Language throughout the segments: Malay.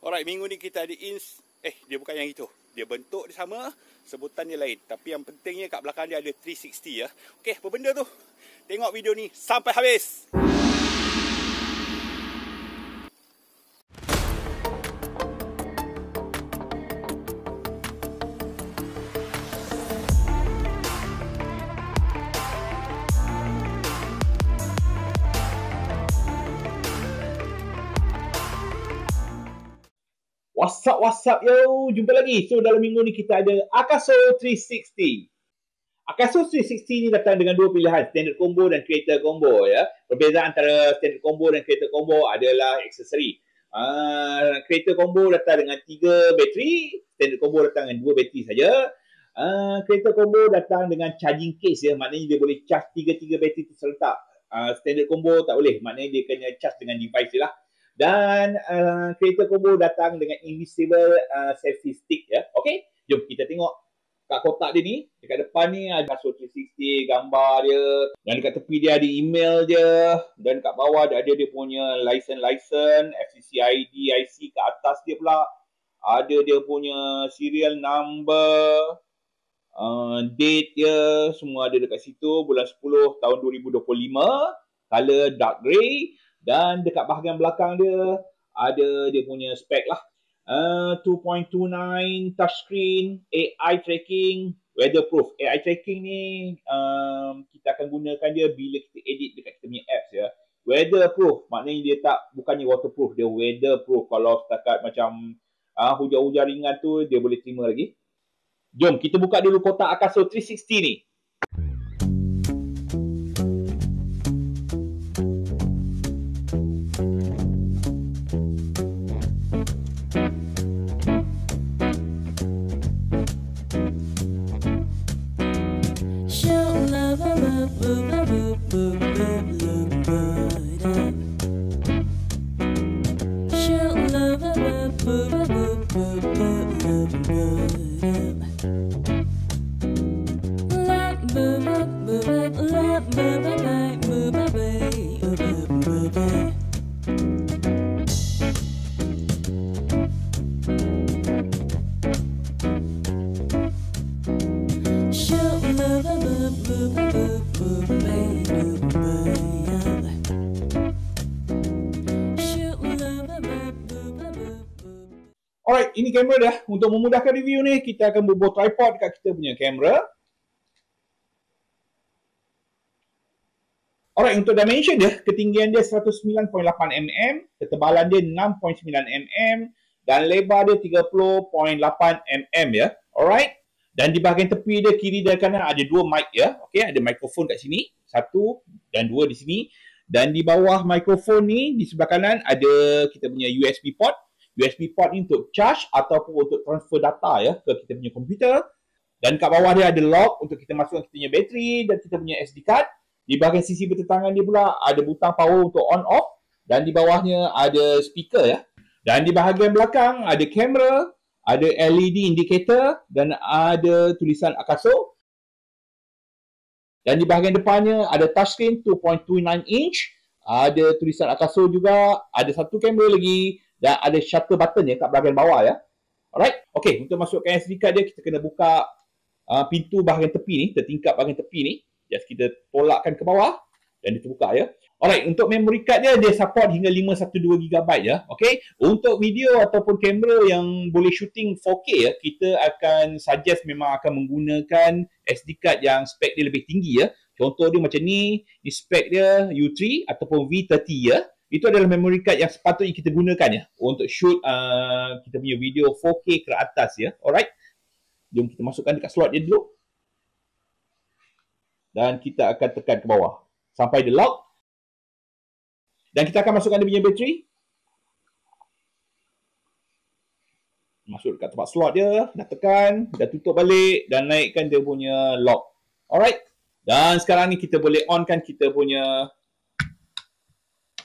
Alright, minggu ni kita ada dia bukan yang itu. Dia bentuk dia sama, sebutan dia lain. Tapi yang pentingnya kat belakang dia ada 360 ya. Okey, apa benda tu? Tengok video ni sampai habis. What's up yo, jumpa lagi. So dalam minggu ni kita ada Akaso 360. Akaso 360 ni datang dengan dua pilihan, standard combo dan creator combo ya. Perbezaan antara standard combo dan creator combo adalah aksesori. Creator combo datang dengan 3 bateri, standard combo datang dengan 2 bateri saja. Creator combo datang dengan charging case ya, maknanya dia boleh charge 3 bateri tu serentak. Standard combo tak boleh, maknanya dia kena charge dengan device je lah. Dan creator combo datang dengan invisible selfie stick ya. Okey, jom kita tengok kat kotak dia ni. Dekat depan ni ada Akaso 360 gambar dia, dan dekat tepi dia ada email dia, dan kat bawah dia ada dia punya license FCC ID IC. Kat atas dia pula ada dia punya serial number, date dia, semua ada dekat situ. Bulan 10 tahun 2025, color dark grey. Dan dekat bahagian belakang dia ada dia punya spek lah. 2.29 touchscreen, AI tracking, weatherproof. AI tracking ni kita akan gunakan dia bila kita edit dekat kita punya apps ya. Weatherproof maknanya dia bukannya waterproof, dia weatherproof. Kalau setakat macam hujan-hujan ringan tu dia boleh terima lagi. Jom kita buka dulu kotak Akaso 360 ni. Alright, ini kamera dah. Untuk memudahkan review ni, kita akan bubuh tripod dekat kita punya kamera. Alright, untuk dimension dia, ketinggian dia 109.8mm, ketebalan dia 6.9mm, dan lebar dia 30.8mm ya. Alright. Dan di bahagian tepi dia, kiri dan kanan ada 2 mic ya. Okey, ada mikrofon kat sini, 1 dan 2 di sini. Dan di bawah mikrofon ni, di sebelah kanan ada kita punya USB port. USB port ni untuk charge ataupun untuk transfer data ya ke kita punya komputer. Dan kat bawah dia ada lock untuk kita masukkan kita punya bateri dan kita punya SD card. Di bahagian sisi bertentangan dia pula ada butang power untuk on off, dan di bawahnya ada speaker ya. Dan di bahagian belakang ada kamera, ada LED indicator dan ada tulisan Akaso. Dan di bahagian depannya ada touchscreen 2.29 inch, ada tulisan Akaso juga, ada satu kamera lagi. Dan ada shutter button ya kat bahagian bawah ya. Alright. Okey, untuk masukkan SD card dia, kita kena buka pintu bahagian tepi ni, tertingkap bahagian tepi ni. Just kita tolakkan ke bawah dan dia terbuka ya. Alright, untuk memory card dia support hingga 512GB ya. Okey. Untuk video ataupun kamera yang boleh shooting 4K ya, kita akan suggest memang akan menggunakan SD card yang spek dia lebih tinggi ya. Contoh dia macam ni spek dia U3 ataupun V30 ya. Itu adalah memory card yang sepatutnya kita gunakan ya untuk shoot kita punya video 4K ke atas ya. Alright. Jom kita masukkan dekat slot dia dulu. Dan kita akan tekan ke bawah sampai dia lock. Dan kita akan masukkan dia punya bateri. Masuk dekat tempat slot dia, dah tekan, dah tutup balik dan naikkan dia punya lock. Alright. Dan sekarang ni kita boleh onkan kita punya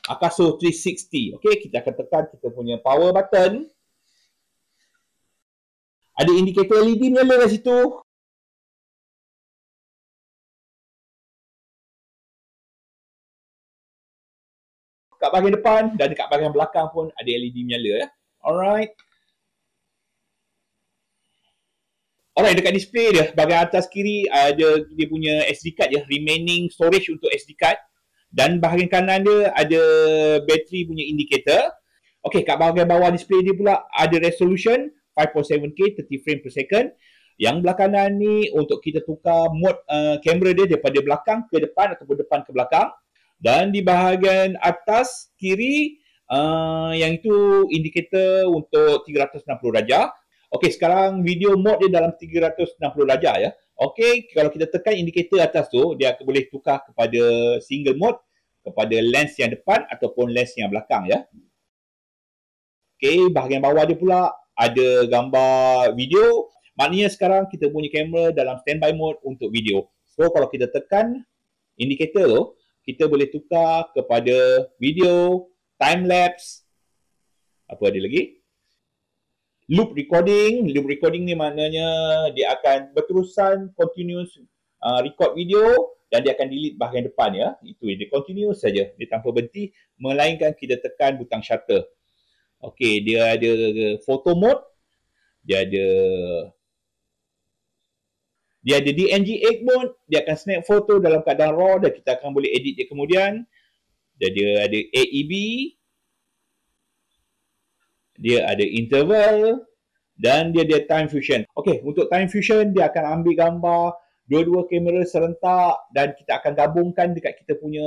Akaso 360. Okey, kita akan tekan kita punya power button. Ada indikator LED menyala kat situ. Kat bahagian depan dan dekat bahagian belakang pun ada LED menyala ya. Alright. Alright, dekat display dia, bahagian atas kiri ada dia punya SD card ya, remaining storage untuk SD card. Dan bahagian kanan dia ada bateri punya indicator. Okey, kat bahagian bawah display dia pula ada resolution 5.7K 30 frame per second. Yang belah kanan ni untuk kita tukar mode kamera dia daripada belakang ke depan ataupun depan ke belakang. Dan di bahagian atas kiri yang itu indikator untuk 360 darjah. Okey, sekarang video mode dia dalam 360 darjah ya. Okey, kalau kita tekan indikator atas tu, dia akan boleh tukar kepada single mode, kepada lens yang depan ataupun lens yang belakang ya. Okey, bahagian bawah dia pula ada gambar video. Maknanya sekarang kita punya kamera dalam standby mode untuk video. So, kalau kita tekan indikator tu, kita boleh tukar kepada video, time lapse, apa ada lagi? Loop recording. Loop recording ni maknanya dia akan berterusan continuous record video dan dia akan delete bahagian depan ya. Itu dia continuous saja. Dia tanpa berhenti melainkan kita tekan butang shutter. Okey, dia ada photo mode. Dia ada DNG8 mode. Dia akan snap foto dalam keadaan raw dan kita akan boleh edit dia kemudian. Dia ada AEB. Dia ada interval dan dia ada time fusion. Okey, untuk time fusion dia akan ambil gambar dua-dua kamera serentak dan kita akan gabungkan dekat kita punya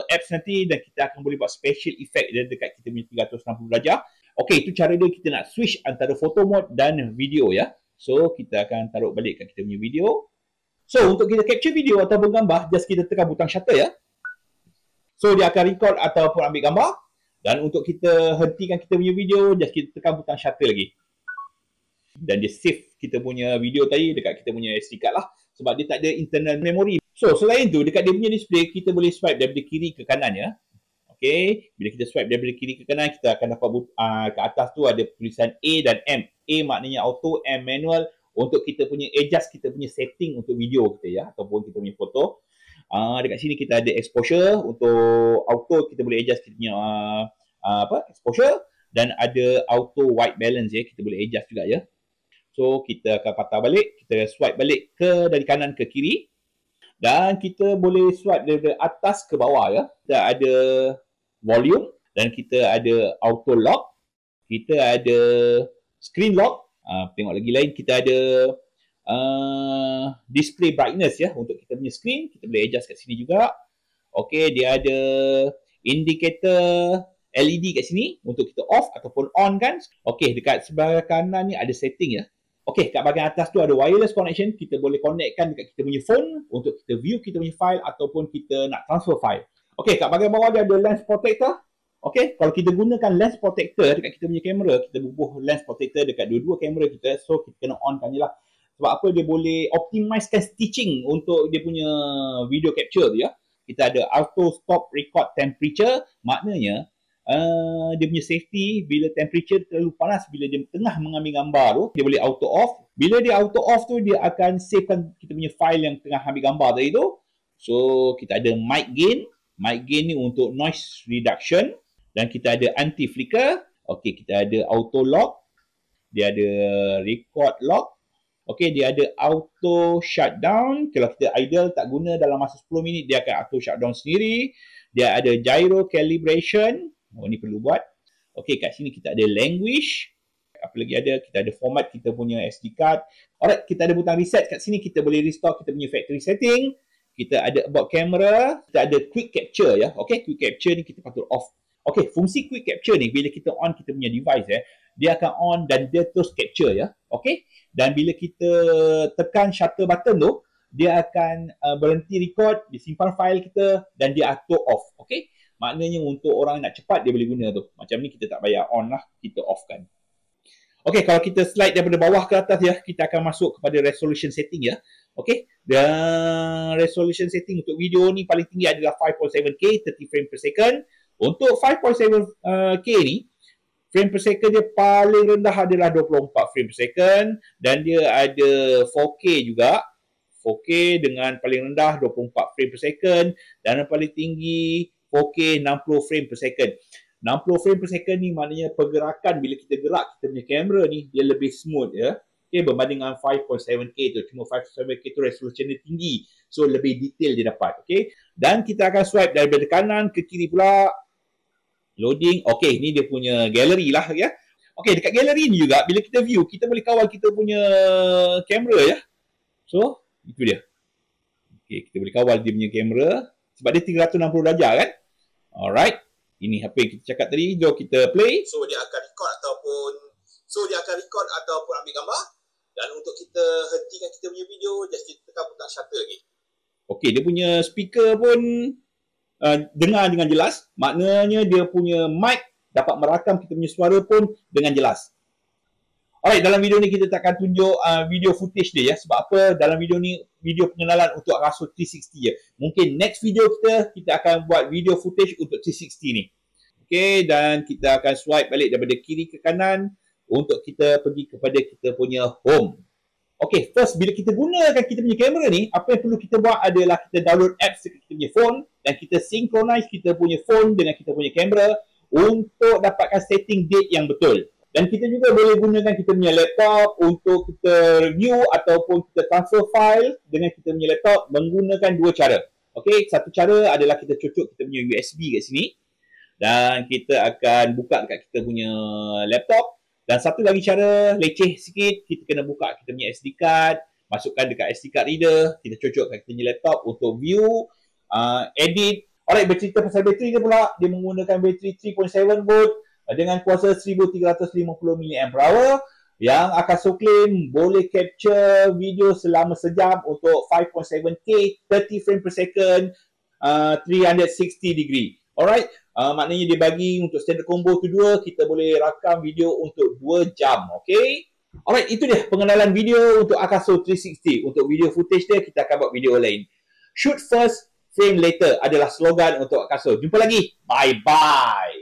apps nanti dan kita akan boleh buat special effect dia dekat kita punya 360 darjah. Okey, itu cara dia kita nak switch antara photo mode dan video ya. So, kita akan taruh balik kat kita punya video. So, untuk kita capture video ataupun gambar, just kita tekan butang shutter ya. So, dia akan record ataupun ambil gambar. Dan untuk kita hentikan kita punya video, just kita tekan butang shutter lagi. Dan dia save kita punya video tadi dekat kita punya SD card lah. Sebab dia tak ada internal memory. So, selain tu, dekat dia punya display, kita boleh swipe daripada kiri ke kanan ya. Okay, bila kita swipe daripada kiri ke kanan, kita akan dapat ke atas tu ada tulisan A dan M. A maknanya auto, M manual. Untuk kita punya adjust kita punya setting untuk video kita ya. Ataupun kita punya foto. Dekat sini kita ada exposure. Untuk auto kita boleh adjust kita punya exposure. Dan ada auto white balance ya. Kita boleh adjust juga ya. So kita akan patah balik. Kita swipe balik dari kanan ke kiri. Dan kita boleh swipe dari atas ke bawah ya. Kita ada volume. Dan kita ada auto lock. Kita ada screen lock. Tengok lagi lain. Kita ada display brightness ya untuk kita punya screen. Kita boleh adjust kat sini juga. Okey, dia ada indicator LED kat sini untuk kita off ataupun on kan. Okey, dekat sebelah kanan ni ada setting ya. Okey, kat bahagian atas tu ada wireless connection. Kita boleh connectkan dekat kita punya phone untuk kita view kita punya file ataupun kita nak transfer file. Okey, kat bahagian bawah dia ada lens protector. Okey, kalau kita gunakan lens protector dekat kita punya kamera, kita bubuh lens protector dekat dua-dua kamera kita. So, kita kena onkan je lah. Sebab apa? Dia boleh optimizekan stitching untuk dia punya video capture tu ya. Kita ada auto stop record temperature. Maknanya, dia punya safety bila temperature terlalu panas, bila dia tengah mengambil gambar tu, dia boleh auto off. Bila dia auto off tu, dia akan savekan kita punya file yang tengah ambil gambar tadi tu. So, kita ada mic gain. Mic gain ni untuk noise reduction. Dan kita ada anti-flicker. Okey, kita ada auto lock. Dia ada record lock. Okey, dia ada auto shutdown. Kalau kita idle tak guna dalam masa 10 minit, dia akan auto shutdown sendiri. Dia ada gyro calibration. Oh, ni perlu buat. Okey, kat sini kita ada language. Apa lagi ada? Kita ada format kita punya SD card. Alright, kita ada butang reset kat sini. Kita boleh restore kita punya factory setting. Kita ada about camera. Kita ada quick capture ya. Okey, quick capture ni kita patut off. Okey, fungsi quick capture ni bila kita on kita punya device dia akan on dan dia terus capture ya. Okey. Dan bila kita tekan shutter button tu, dia akan berhenti record, disimpan file kita dan dia auto off. Okey. Maknanya untuk orang nak cepat dia boleh guna tu. Macam ni kita tak payah on lah, kita off kan. Okey, kalau kita slide daripada bawah ke atas ya, kita akan masuk kepada resolution setting ya. Okey. Dan resolution setting untuk video ni paling tinggi adalah 5.7K 30 frame per second. Untuk 5.7K ni, frame per second dia paling rendah adalah 24 frame per second. Dan dia ada 4K juga. 4K dengan paling rendah 24 frame per second. Dan yang paling tinggi 4K 60 frame per second. 60 frame per second ni maknanya pergerakan bila kita gerak kita punya kamera ni dia lebih smooth ya. Okay, berbanding dengan 5.7K tu. Cuma 5.7K tu resolution dia tinggi. So, lebih detail dia dapat. Okay. Dan kita akan swipe daripada kanan ke kiri pula. Loading. Okay, ni dia punya gallery lah ya. Okay, dekat gallery ni juga bila kita view, kita boleh kawal kita punya kamera ya. So, itu dia. Okay, kita boleh kawal dia punya kamera. Sebab dia 360 darjah kan. Alright. Ini apa yang kita cakap tadi. Jom kita play. So, dia akan record ataupun ambil gambar. Dan untuk kita hentikan kita punya video, just kita tekan butang shutter lagi. Okey, dia punya speaker pun dengar dengan jelas. Maknanya dia punya mic dapat merakam kita punya suara pun dengan jelas. Alright, dalam video ni kita tak akan tunjuk video footage dia ya. Sebab apa? Dalam video ni, video pengenalan untuk Akaso 360 je. Mungkin next video kita akan buat video footage untuk 360 ni. Okey, dan kita akan swipe balik daripada kiri ke kanan untuk kita pergi kepada kita punya home. Okay, first bila kita gunakan kita punya kamera ni, apa yang perlu kita buat adalah kita download apps dekat kita punya phone dan kita synchronize kita punya phone dengan kita punya kamera untuk dapatkan setting date yang betul. Dan kita juga boleh gunakan kita punya laptop untuk kita review ataupun kita transfer file dengan kita punya laptop menggunakan dua cara. Okay, satu cara adalah kita cocok kita punya USB kat sini dan kita akan buka dekat kita punya laptop. Dan satu lagi cara leceh sikit, kita kena buka kita punya SD card, masukkan dekat SD card reader, kita cocokkan kita punya laptop untuk view, edit. Alright, bercerita pasal bateri dia pula, dia menggunakan bateri 3.7 volt dengan kuasa 1350 mAh yang Akaso claim boleh capture video selama sejam untuk 5.7K, 30 frame per second, 360 degree. Alright, maknanya dia bagi untuk standard combo kedua, kita boleh rakam video untuk 2 jam, okay? Alright, itu dia pengenalan video untuk Akaso 360. Untuk video footage dia, kita akan buat video lain. Shoot first, frame later adalah slogan untuk Akaso. Jumpa lagi, bye-bye!